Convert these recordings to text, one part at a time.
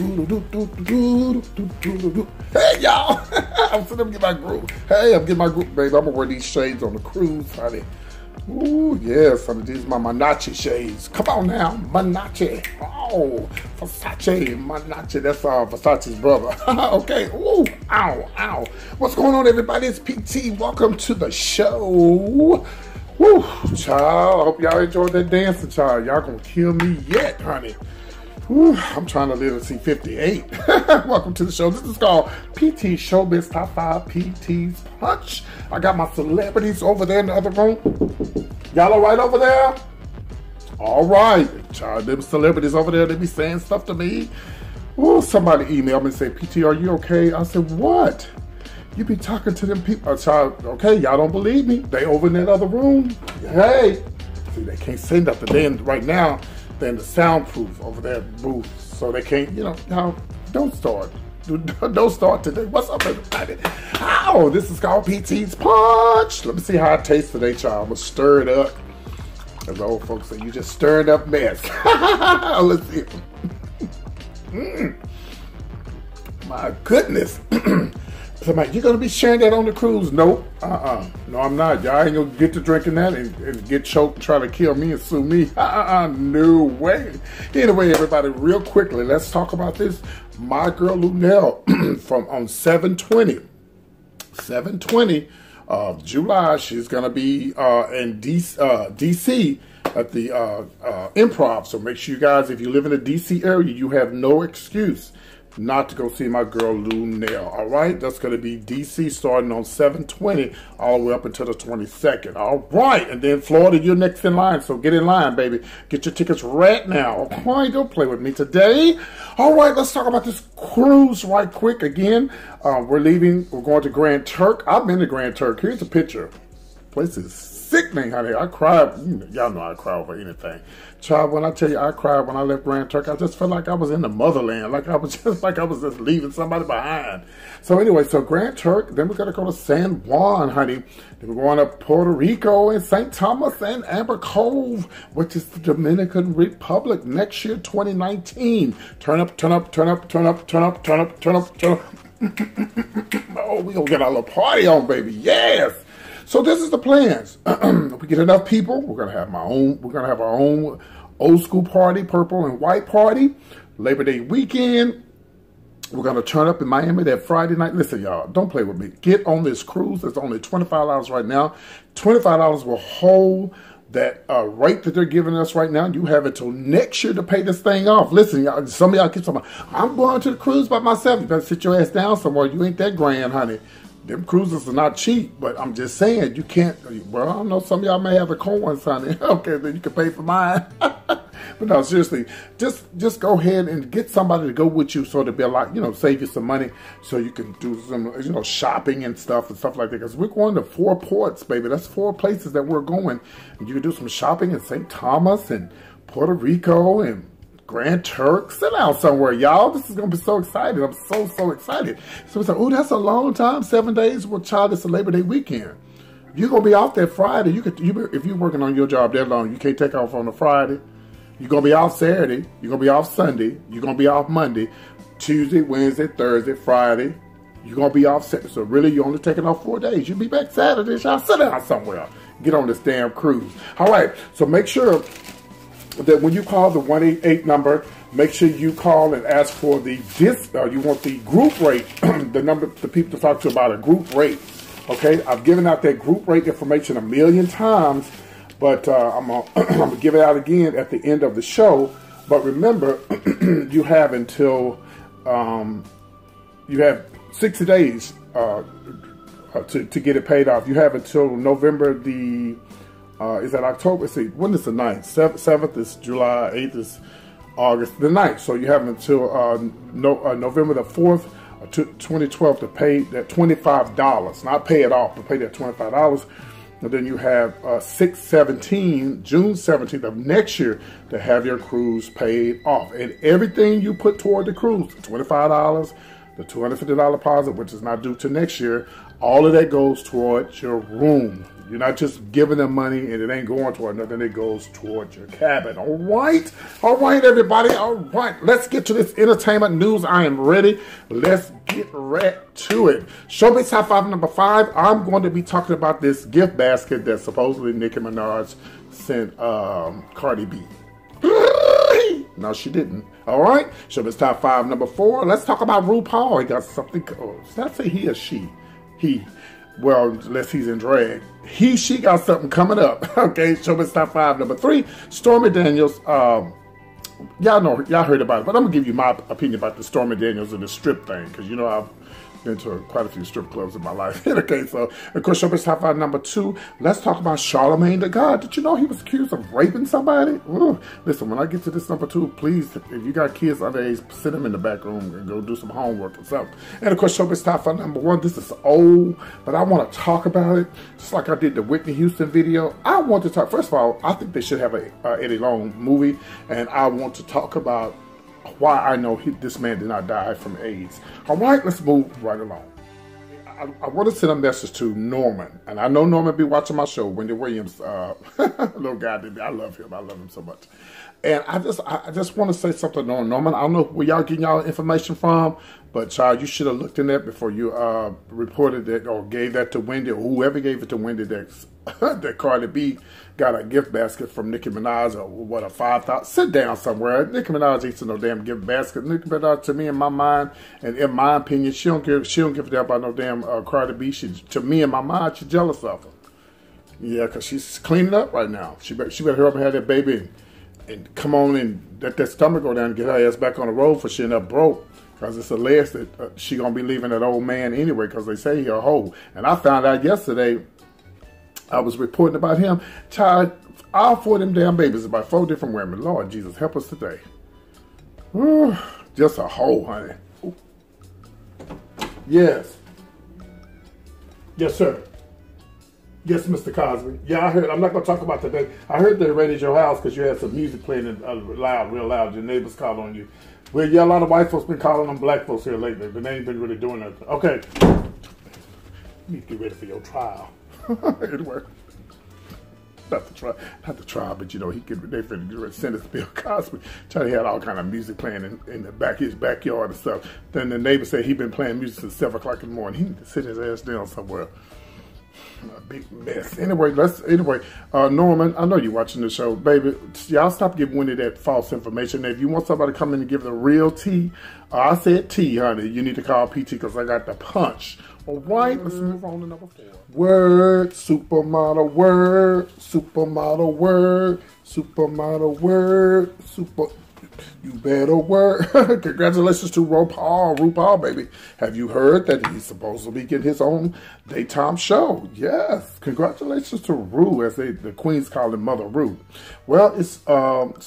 Hey, y'all. I'm sitting up get my groove. Hey, I'm getting my groove, baby. I'm going to wear these shades on the cruise, honey. Ooh, yes, honey. These are my Manache shades. Come on now. Manache. Oh, Versace. Manache. That's Versace's brother. Okay. Ooh, ow, ow. What's going on, everybody? It's PT. Welcome to the show. Woo, child. I hope y'all enjoyed that dancing, child. Y'all gonna kill me yet, honey. Whew, I'm trying to live to see 58. Welcome to the show. This is called PT Showbiz Top 5 PT's Punch. I got my celebrities over there in the other room. Y'all all right over there? All right. Child, them celebrities over there, they be saying stuff to me. Ooh, somebody emailed me and say, PT, are you okay? I said, what? You be talking to them people. Child, okay, y'all don't believe me. They over in that other room. Hey. See, they can't say nothing. They right now. Then the soundproof over there booth, so they can't, y'all don't start. Don't start today. What's up, everybody? Oh, this is called PT's Punch. Let me see how it tastes today, child. I'm gonna stir it up. As the old folks say, you just stirred up mess. Let's see. My goodness. Somebody, you gonna be sharing that on the cruise? Nope. No, I'm not. Y'all ain't gonna get to drinking that and get choked and try to kill me and sue me. No way. Anyway, everybody, real quickly, let's talk about this. My girl Luenell from on 7/20 of July, she's gonna be in DC at the Improv. So make sure you guys, if you live in the DC area, you have no excuse not to go see my girl Luenell. All right, that's going to be DC starting on 7/20 all the way up until the 22nd. All right, and then Florida, you're next in line, so get in line, baby. Get your tickets right now. All right, don't play with me today. All right, let's talk about this cruise right quick again. We're leaving. We're going to Grand Turk. I've been to Grand Turk. Here's a picture. Place is sickening, honey. I cried. Y'all know I cry over anything. Child, when I tell you I cried when I left Grand Turk, I just felt like I was in the motherland. Like I was just leaving somebody behind. So anyway, so Grand Turk, then we're going to go to San Juan, honey. Then we're going to Puerto Rico and St. Thomas and Amber Cove, which is the Dominican Republic next year, 2019. Turn up, turn up, turn up, turn up, turn up, turn up, turn up, turn up. Oh, we going to get our little party on, baby. Yes. So this is the plans. If we get enough people, we're gonna have our own old school party, purple and white party. Labor Day weekend, we're gonna turn up in Miami that Friday night. Listen, y'all, don't play with me. Get on this cruise. It's only $25 right now. $25 will hold that rate that they're giving us right now. You have until next year to pay this thing off. Listen, y'all, some of y'all keep talking about, I'm going to the cruise by myself. You better sit your ass down somewhere. You ain't that grand, honey. Them cruises are not cheap, but I'm just saying, you can't, well, I don't know, some of y'all may have the coins, honey. Okay, then you can pay for mine. But no, seriously, just go ahead and get somebody to go with you so it'll be a lot, save you some money so you can do some, shopping and stuff like that. Because we're going to 4 ports, baby. That's 4 places that we're going. And you can do some shopping in St. Thomas and Puerto Rico and Grand Turk. Sit down somewhere, y'all. This is going to be so exciting. I'm so excited. So it's like, oh, that's a long time. 7 days. Well, child, it's a Labor Day weekend. You're going to be off that Friday. If you're working on your job that long, you can't take off on a Friday. You're going to be off Saturday. You're going to be off Sunday. You're going to be off Monday, Tuesday, Wednesday, Thursday, Friday. You're going to be off Saturday. So really, you're only taking off 4 days. You'll be back Saturday. Y'all sit down somewhere. Get on this damn cruise. All right. So make sure that when you call the 188 number, make sure you call and ask for the you want the group rate, the people to talk to about a group rate. Okay, I've given out that group rate information 1,000,000 times, but I'm gonna give it out again at the end of the show. But remember, you have until you have 60 days to get it paid off. You have until November the is that October? Let's see, when is the 9th? 7th is July, 8th is August, the 9th. So you have until November the 4th, 2012 to pay that $25. Not pay it off, but pay that $25. And then you have June 17th of next year to have your cruise paid off. And everything you put toward the cruise, $25, the $250 deposit, which is not due to next year, all of that goes towards your room. You're not just giving them money and it ain't going toward nothing. It goes toward your cabin. All right, everybody. All right, let's get to this entertainment news. I am ready. Let's get right to it. Showbiz Top 5 number 5. I'm going to be talking about this gift basket that supposedly Nicki Minaj sent Cardi B. No, she didn't. All right. Showbiz Top 5 number 4. Let's talk about RuPaul. He got something. Did I say he or she? He. Well, unless he's in drag. She got something coming up. Okay. Showbiz Top 5 number 3. Stormy Daniels. Y'all heard about it, but I'm gonna give you my opinion about the Stormy Daniels and the strip thing, because you know I've been to quite a few strip clubs in my life. Okay, so of course, Showbiz Top 5 number 2. Let's talk about Charlamagne the God. Did you know he was accused of raping somebody? Ooh. Listen, when I get to this number 2, please, if you got kids underage, sit them in the back room and go do some homework or something. And of course, Showbiz Top 5 number 1. This is old, but I want to talk about it, just like I did the Whitney Houston video. I want to talk. First of all, I think they should have a Eddie Long movie, and I want to talk about why I know this man did not die from AIDS. All right, let's move right along. I want to send a message to Norman, and I know Norman be watching my show. Wendy Williams, little guy, I love him. I love him so much. And I just want to say something on Norman. I don't know where y'all getting y'all information from, but child, you should have looked in that before you reported that or gave that to Wendy, or whoever gave it to Wendy that Cardi B got a gift basket from Nicki Minaj, or what, a $5,000. Sit down somewhere. Nicki Minaj ain't no damn gift basket. Nicki Minaj, to me, in my mind, and in my opinion, she don't give a damn about no damn Cardi B. To me, in my mind, she's jealous of her. Yeah, because she's cleaning up right now. She better hurry up and have that baby and come on and let that stomach go down and get her ass back on the road, for she end up broke. Because it's alleged that she going to be leaving that old man anyway, because they say he a hoe. And I found out yesterday, I was reporting about him. Child, all 4 of them damn babies, about 4 different women. Lord Jesus, help us today. Ooh, just a hoe, honey. Ooh. Yes. Yes, sir. Yes, Mr. Cosby. Yeah, I heard. I'm not going to talk about today. I heard they raided your house because you had some music playing real loud. Your neighbors called on you. Well, yeah, a lot of white folks been calling them black folks here lately, but they ain't been really doing that. Okay. You need to get ready for your trial. Anyway. Not the trial, but you know, they finna get ready to sentence Bill Cosby. Charlie had all kind of music playing in his backyard and stuff. Then the neighbor said he been playing music since 7 o'clock in the morning. He need to sit his ass down somewhere. A big mess. Anyway, Norman, I know you're watching the show, baby. Y'all stop giving Wendy that false information. If you want somebody to come in and give the real tea, I said tea, honey, you need to call PT, because I got the punch. All right, let's move on to number 4. Word, supermodel, word, supermodel, word, supermodel, word, you better work. Congratulations to RuPaul, baby. Have you heard that he's supposed to be getting his own daytime show? Yes. Congratulations to Ru, as the queens call him Mother Ru. Well, it's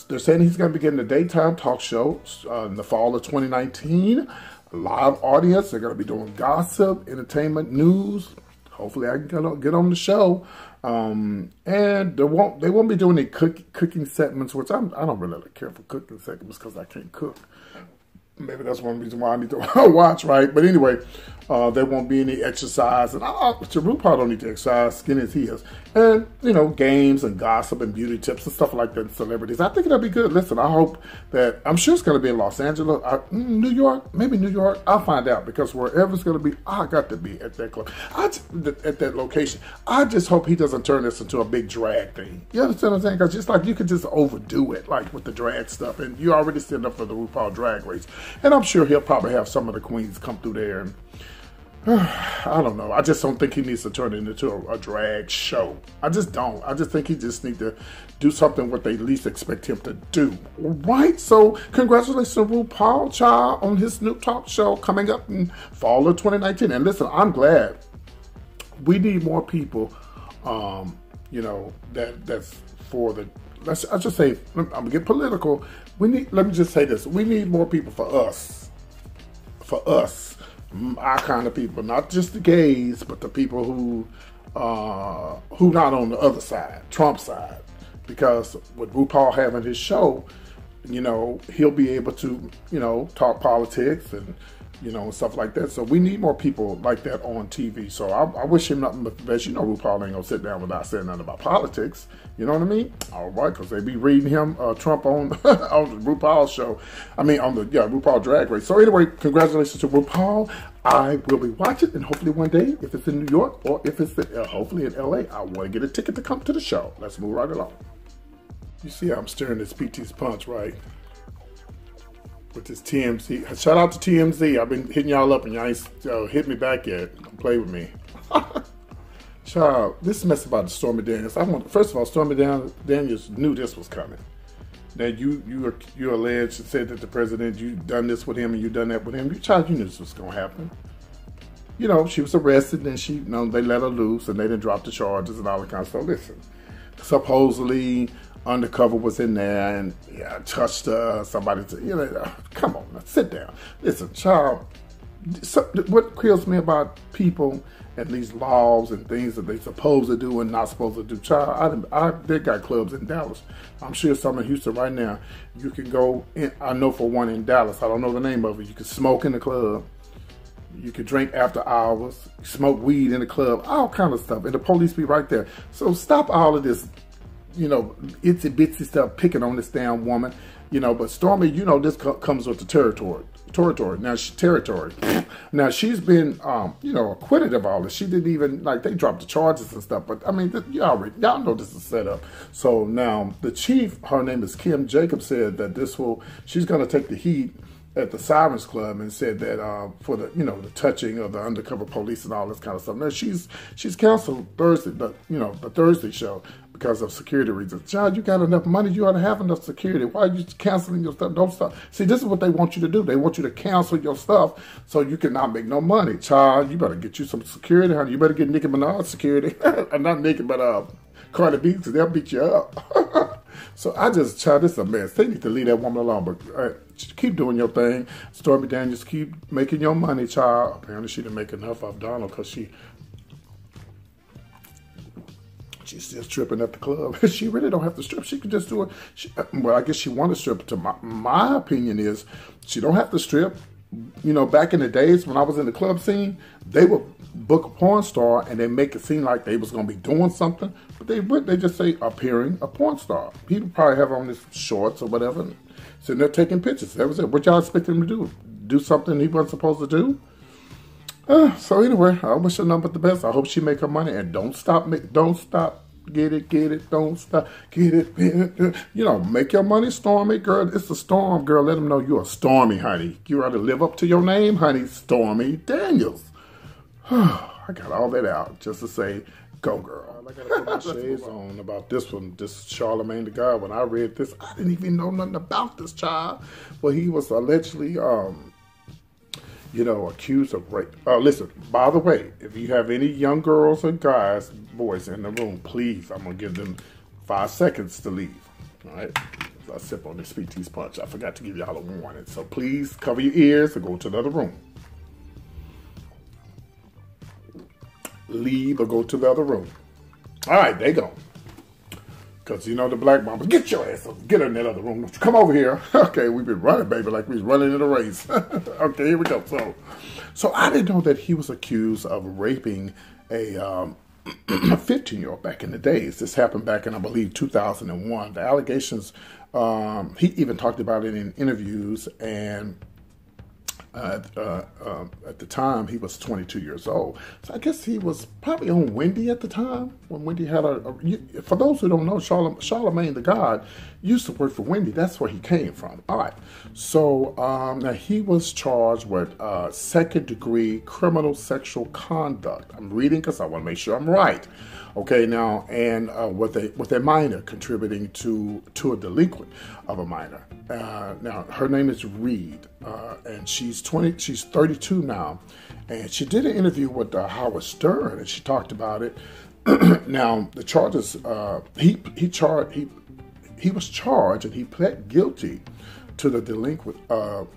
they're saying he's going to be getting a daytime talk show in the fall of 2019. A live audience. They're going to be doing gossip, entertainment, news. Hopefully, I can get on the show. And they won't be doing any cooking segments, which I don't really care for cooking segments because I can't cook. Maybe that's one reason why I need to watch, right? But anyway, there won't be any exercise. And RuPaul don't need to exercise, skinny as he is. And, you know, games and gossip and beauty tips and stuff like that, and celebrities. I think it'll be good. Listen, I hope that, I'm sure it's going to be in Los Angeles, New York, maybe New York. I'll find out, because wherever it's going to be, I got to be at that club, at that location. I just hope he doesn't turn this into a big drag thing. You understand what I'm saying? Because just like you could just overdo it, like with the drag stuff. And you already signed up for the RuPaul Drag Race. And I'm sure he'll probably have some of the queens come through there. And I don't know. I just don't think he needs to turn it into a drag show. I just don't. I just think he just needs to do something what they least expect him to do. All right? So congratulations to RuPaul, child, on his new talk show coming up in fall of 2019. And listen, I'm glad. We need more people, you know, that's for the, I'll just say, I'm going to get political. Let me just say this. We need more people for us. For us. Our kind of people. Not just the gays, but the people who not on the other side, Trump side. Because with RuPaul having his show, you know, he'll be able to, you know, talk politics and you know, and stuff like that. So we need more people like that on TV. So I wish him nothing but the best. You know, RuPaul ain't gonna sit down without saying nothing about politics. You know what I mean? All right, because they be reading him Trump on on the RuPaul show. I mean, on the RuPaul Drag Race. So anyway, congratulations to RuPaul. I will be watching, and hopefully one day, if it's in New York or if it's hopefully in LA, I want to get a ticket to come to the show. Let's move right along. You see, I'm stirring this PT's punch, right? With this TMZ. Shout out to TMZ. I've been hitting y'all up and y'all ain't hit me back yet. Don't play with me. Child, this mess about the Stormy Daniels. First of all, Stormy Daniels knew this was coming. That you alleged and said that the president, you done this with him and you done that with him. Child, you knew this was gonna happen. You know, she was arrested and they let her loose and they didn't drop the charges and all that kind of stuff. Listen, supposedly Undercover was in there and touched her. Somebody said, come on, now, sit down. Listen, child, what kills me about people and these laws and things that they supposed to do and not supposed to do. Child, they got clubs in Dallas. I'm sure some in Houston right now. You can go in, I know for one in Dallas, I don't know the name of it. You can smoke in the club. You can drink after hours, smoke weed in the club, all kind of stuff. And the police be right there. So stop all of this, itsy bitsy stuff picking on this damn woman. But Stormy, this comes with the territory. Now she's been, acquitted of all this. She didn't even, they dropped the charges and stuff. But I mean, y'all know this is set up. So now the chief, her name is Kim Jacobs, said that she's going to take the heat at the Sirens Club and said that for the the touching of the undercover police and all this kind of stuff. Now she's canceled Thursday, the Thursday show because of security reasons. Child, you got enough money, you ought to have enough security. Why are you canceling your stuff? Don't stop. See, this is what they want you to do. They want you to cancel your stuff so you cannot make no money. Child, you better get you some security, honey. You better get Nicki Minaj security. Not Nicki, but Cardi B, because they'll beat you up. So child, this is a mess. They need to leave that woman alone, but keep doing your thing. Stormy Daniels, keep making your money, child. Apparently she didn't make enough of Donald because she's still stripping at the club. She really don't have to strip. She can just do it. I guess she want to strip. My opinion is she don't have to strip. Back in the days when I was in the club scene, they would book a porn star and they make it seem like they was going to be doing something, but they just say appearing a porn star. People probably have on his shorts or whatever, sitting there taking pictures. That was it. What y'all expect him to do? Do something he wasn't supposed to do? So anyway, I wish her nothing but the best. I hope she make her money and don't stop. Get it, don't stop, get it. Make your money, Stormy, girl. It's a storm, girl. Let them know you're a Stormy, honey. You ought to live up to your name, honey, Stormy Daniels. I got all that out just to say, go, girl. I got to put my shades on about this one, this Charlamagne the God. When I read this, I didn't even know nothing about this child. Well, he was allegedly, accused of rape. Listen, by the way, if you have any young girls and guys, boys in the room, please, I'm going to give them 5 seconds to leave. All right? I sip on this PT's punch. I forgot to give y'all a warning. So please cover your ears and go to the other room. Leave or go to the other room. All right, they go. Because, the black mama, get your ass up. Get her in that other room. Don't you come over here. Okay, we've been running, baby, like we was running in a race. Okay, here we go. So I didn't know that he was accused of raping a 15-year-old back in the days. This happened back in, I believe, 2001. The allegations, he even talked about it in interviews, and at the time, he was 22 years old. So I guess he was probably on Wendy at the time, when Wendy had for those who don't know, Charlamagne the God used to work for Wendy. That's where he came from. All right. So now he was charged with second-degree criminal sexual conduct. I'm reading because I want to make sure I'm right. Okay, now, and with a minor, contributing to a delinquent of a minor. Now, her name is Reed, and she's 32 now, and she did an interview with Howard Stern, and she talked about it. Now, the charges, he was charged, and he pled guilty to the delinquent of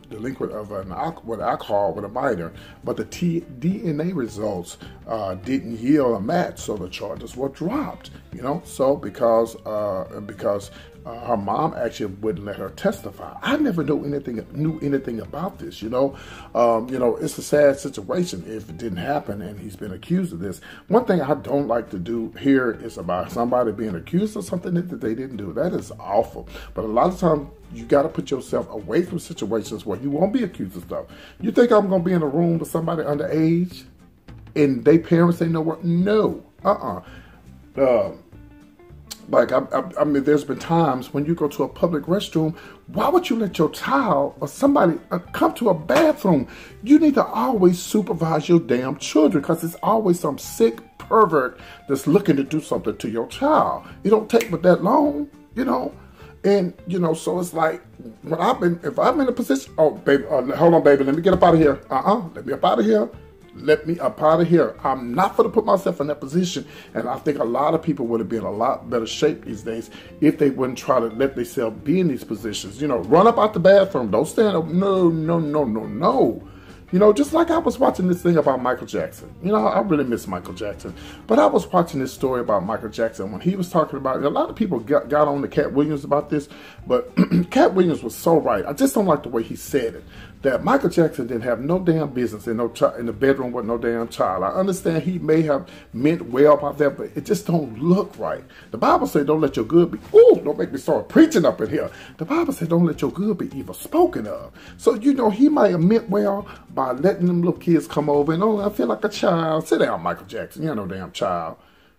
alcohol with a minor, but the DNA results didn't yield a match, so the charges were dropped. You know, so because her mom actually wouldn't let her testify. I never knew anything about this. You know, it's a sad situation if it didn't happen and he's been accused of this. One thing I don't like to do here is about somebody being accused of something that they didn't do. That is awful. But a lot of times you got to put yourself away from situations where you won't be accused of stuff. You think I'm going to be in a room with somebody underage and they parents ain't know what? No. Like, I mean, there's been times when you go to a public restroom, why would you let your child or somebody come to a bathroom? You need to always supervise your damn children, because it's always some sick pervert that's looking to do something to your child. It don't take but that long, you know? And, you know, so it's like, if I'm in a position, oh, baby, hold on, baby, let me get up out of here. Let me up out of here. Let me up out of here. I'm not going to put myself in that position. And I think a lot of people would have been in a lot better shape these days if they wouldn't try to let themselves be in these positions. You know, run up out the bathroom. Don't stand up. No. You know, just like I was watching this thing about Michael Jackson. You know, I really miss Michael Jackson. But I was watching this story about Michael Jackson when he was talking about, a lot of people got on to Cat Williams about this, but Cat Williams was so right. I just don't like the way he said it. That Michael Jackson didn't have no damn business in the bedroom with no damn child. I understand he may have meant well about that, but it just don't look right. The Bible says don't let your good be, don't make me start preaching up in here. The Bible says don't let your good be evil spoken of. So, you know, he might have meant well by letting them little kids come over and, I feel like a child. Sit down, Michael Jackson. You're no damn child.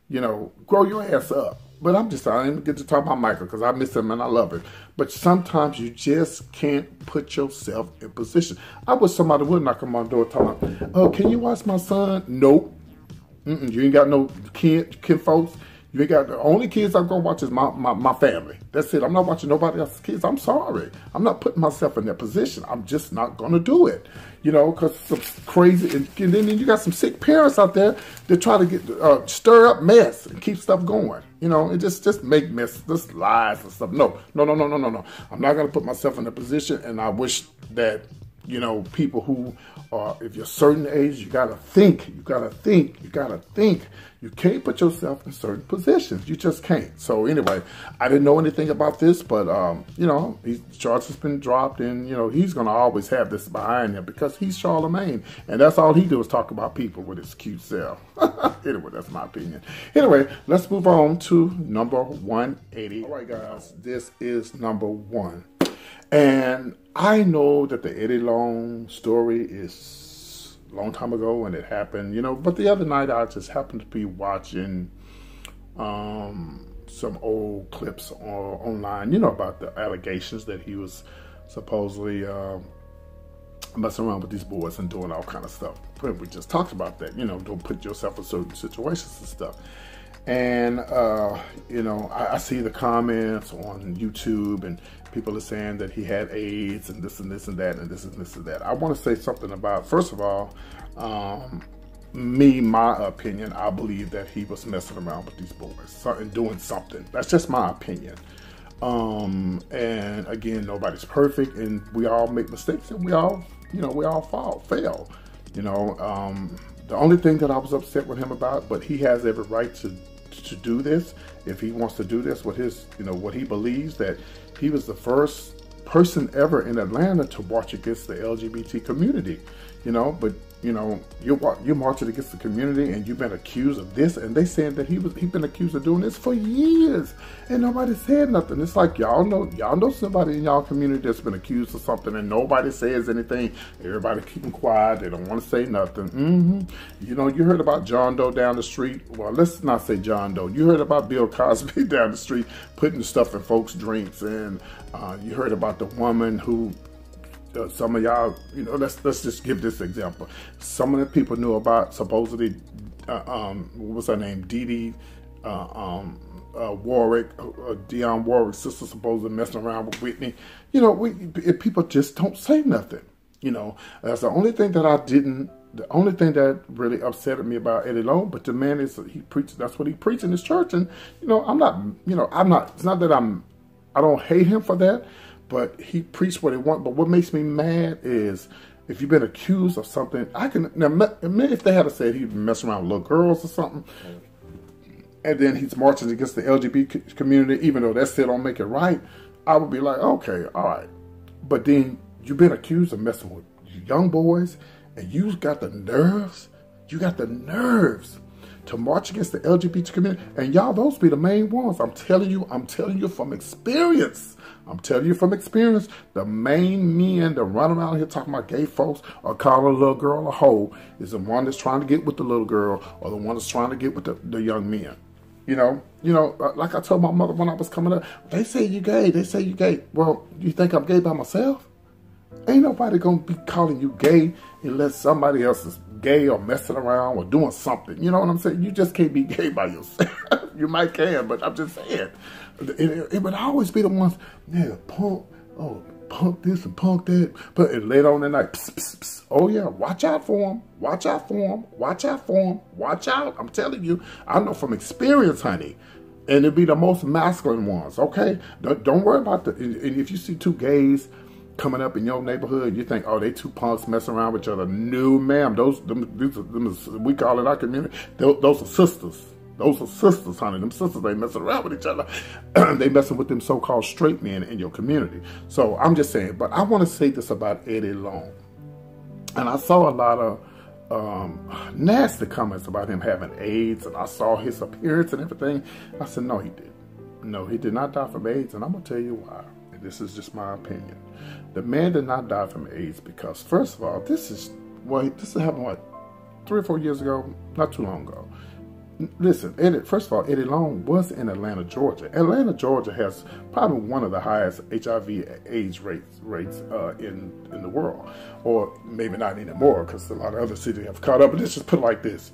You know, grow your ass up. But I didn't get to talk about Michael because I miss him and I love him. But sometimes you just can't put yourself in position. I wish somebody would knock on my door telling me, oh, can you watch my son? Nope. You ain't got no kid folks. You ain't got, the only kids I'm going to watch is my family. That's it. I'm not watching nobody else's kids. I'm sorry. I'm not putting myself in that position. I'm just not going to do it. You know, because some crazy, and then you got some sick parents out there that try to get stir up mess and keep stuff going. You know, and just make mess, just lies and stuff. No. I'm not going to put myself in a position, and I wish that, you know, people who are, if you're a certain age, you got to think. You can't put yourself in certain positions. You just can't. So anyway, I didn't know anything about this, but, you know, charges has been dropped, and, you know, he's going to always have this behind him because he's Charlemagne. And that's all he do is talk about people with his cute self. Anyway, that's my opinion. Anyway, let's move on to number 180. All right, guys, this is number 1. And I know that the Eddie Long story is a long time ago when it happened, you know, but the other night I just happened to be watching some old clips online, you know, about the allegations that he was supposedly messing around with these boys and doing all kind of stuff. We just talked about that, you know, don't put yourself in certain situations and stuff. And, you know, I see the comments on YouTube, and people are saying that he had AIDS and this and this and that and this and this and that. I want to say something about, first of all, my opinion, I believe that he was messing around with these boys and doing something. That's just my opinion. And again, nobody's perfect, and we all make mistakes, and we all fail. You know, the only thing that I was upset with him about, but he has every right to do this if he wants to do this with his, you know, what he believes, that he was the first person ever in Atlanta to march against the LGBT community, you know, but you know, you're marching against the community and you've been accused of this, and they saying that he's been accused of doing this for years and nobody said nothing. It's like y'all know somebody in y'all community that's been accused of something and nobody says anything. Everybody keeping quiet. They don't want to say nothing. You know, you heard about John Doe down the street. Well, let's not say John Doe. You heard about Bill Cosby down the street putting stuff in folks' drinks, and you heard about the woman who. Some of y'all, you know, let's just give this example. Some of the people knew about supposedly, what was her name, Dee Warwick, Dionne Warwick's sister, supposedly messing around with Whitney. You know, people just don't say nothing. You know, that's the only thing that the only thing that really upset me about Eddie Long. But the man he preaches. That's what he preached in his church, and you know, I'm not. It's not that I don't hate him for that. But he preached what he wanted. But what makes me mad is if you've been accused of something, if they had said he'd been messing around with little girls or something, and then he's marching against the LGBT community, even though that still don't make it right, I would be like, okay, all right. But then you've been accused of messing with young boys, and you got the nerves to march against the LGBT community. And y'all, those be the main ones. I'm telling you from experience. The main men that run around here talking about gay folks or calling a little girl a hoe is the one that's trying to get with the little girl or the one that's trying to get with the young men. You know, like I told my mother when I was coming up, they say you gay. Well, you think I'm gay by myself? Ain't nobody gonna be calling you gay unless somebody else is gay or messing around or doing something. You know what I'm saying? You just can't be gay by yourself. You might can, but I'm just saying. It would always be the ones, yeah, punk this and punk that. But it later on at night, pss, pss, pss. Oh yeah, watch out for them. Watch out. I'm telling you, I know from experience, honey. And it'd be the most masculine ones, okay? Don't worry about and if you see two gays coming up in your neighborhood, you think, oh, they two punks messing around with each other. No, ma'am. We call it our community. Those are sisters. Those are sisters, honey. Them sisters ain't messing around with each other. They messing with them so-called straight men in your community. So I'm just saying, but I want to say this about Eddie Long. And I saw a lot of nasty comments about him having AIDS, and I saw his appearance and everything. I said, no, he didn't. No, he did not die from AIDS, and I'm going to tell you why. And this is just my opinion. The man did not die from AIDS because, first of all, this happened, 3 or 4 years ago? Not too long ago. Listen, first of all, Eddie Long was in Atlanta, Georgia. Atlanta, Georgia has probably one of the highest HIV/AIDS rates in the world. Or maybe not anymore because a lot of other cities have caught up. But let's just put it like this.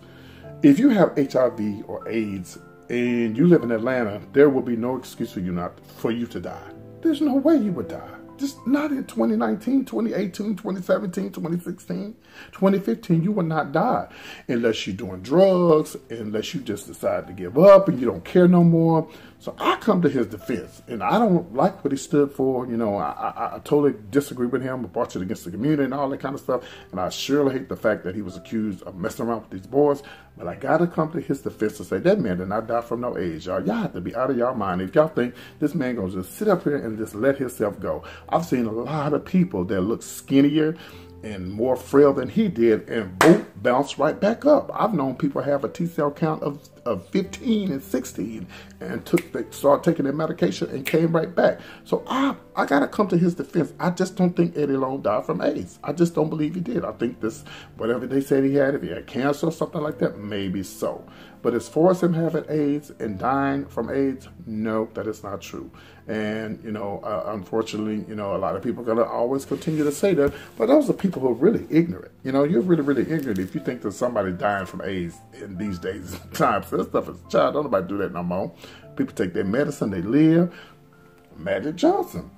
If you have HIV or AIDS and you live in Atlanta, there will be no excuse for you to die. There's no way you would die. Just not in 2019, 2018, 2017, 2016, 2015. You will not die unless you're doing drugs, unless you just decide to give up and you don't care no more. So I come to his defense, and I don't like what he stood for. You know, I totally disagree with him, marching against the community and all that kind of stuff. And I surely hate the fact that he was accused of messing around with these boys. But I got to come to his defense and say, that man did not die from no AIDS, y'all. Y'all have to be out of y'all mind. If y'all think this man going to just sit up here and just let himself go. I've seen a lot of people that look skinnier and more frail than he did, and boom, bounce right back up. I've known people have a T-cell count of 15 and 16 and started taking their medication and came right back. So I got to come to his defense. I just don't think Eddie Long died from AIDS. I just don't believe he did. I think whatever they said he had, if he had cancer or something like that, maybe so. But as far as him having AIDS and dying from AIDS, no, that is not true. And, you know, unfortunately, you know, a lot of people are going to always continue to say that. But those are people who are really ignorant. You know, you're really, really ignorant if you think that somebody dying from AIDS in these days and times. That stuff is child. Don't nobody do that no more. People take their medicine, they live. Magic Johnson.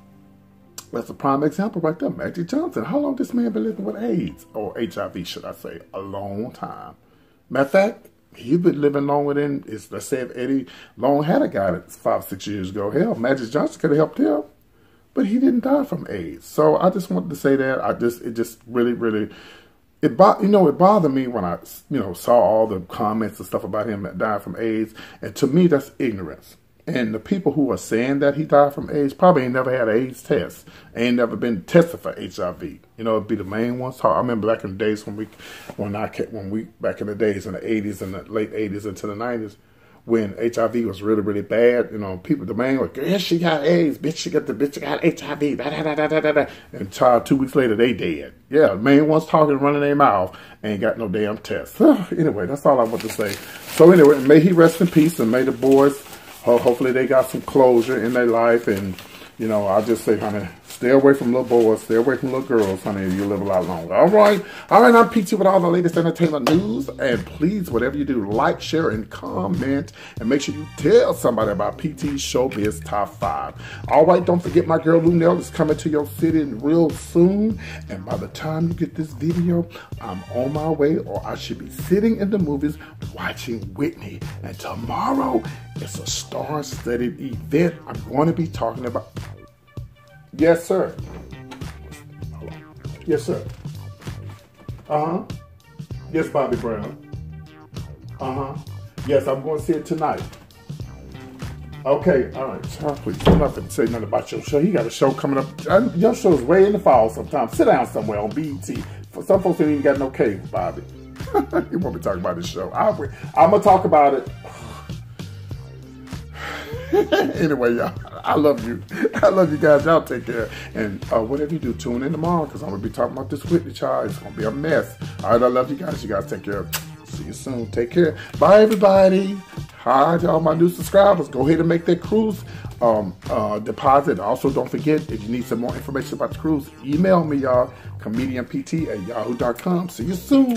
That's a prime example right there. Magic Johnson. How long this man been living with AIDS? Or HIV, should I say. A long time. Matter of fact, he's been living longer than, let's say if Eddie Long had a guy that 5, 6 years ago. Hell, Magic Johnson could have helped him. But he didn't die from AIDS. So I just wanted to say that. It just really, really, it bothered me when I, saw all the comments and stuff about him that died from AIDS. And to me, that's ignorance. And the people who are saying that he died from AIDS probably ain't never had an AIDS test. Ain't never been tested for HIV. You know, it'd be the main ones. I remember back in the days back in the days in the 80s and the late 80s into the 90s, when HIV was really, really bad, people, the man was, yeah, she got AIDS, she got HIV, And 2 weeks later, they dead. Yeah, the main ones talking, running their mouth, ain't got no damn test. Anyway, that's all I want to say. So anyway, may he rest in peace, and may the boys, hopefully they got some closure in their life. And, I'll just say, honey, stay away from little boys, stay away from little girls, honey, you'll live a lot longer. All right, I'm PT with all the latest entertainment news. And please, whatever you do, like, share, and comment. And make sure you tell somebody about PT Showbiz Top 5. All right, don't forget my girl Lunell is coming to your city real soon. And by the time you get this video, I'm on my way, or I should be sitting in the movies watching Whitney. And tomorrow, it's a star-studded event I'm going to be talking about. Yes, sir. Yes, sir. Yes, Bobby Brown. Yes, I'm going to see it tonight. Okay, all right, Charles, please. I'm not going to say nothing about your show. You got a show coming up. Your show's way in the fall sometime. Sit down somewhere on BET. Some folks ain't even got no cable, Bobby. You want me to talk about this show? I'm going to talk about it. Anyway, y'all, I love you. I love you guys. Y'all take care. And whatever you do, tune in tomorrow because I'm going to be talking about this Whitney child. It's going to be a mess. All right, I love you guys. You guys take care. See you soon. Take care. Bye, everybody. Hi to all my new subscribers. Go ahead and make that cruise deposit. Also, don't forget, if you need some more information about the cruise, email me, y'all. comedianpt@yahoo.com. See you soon.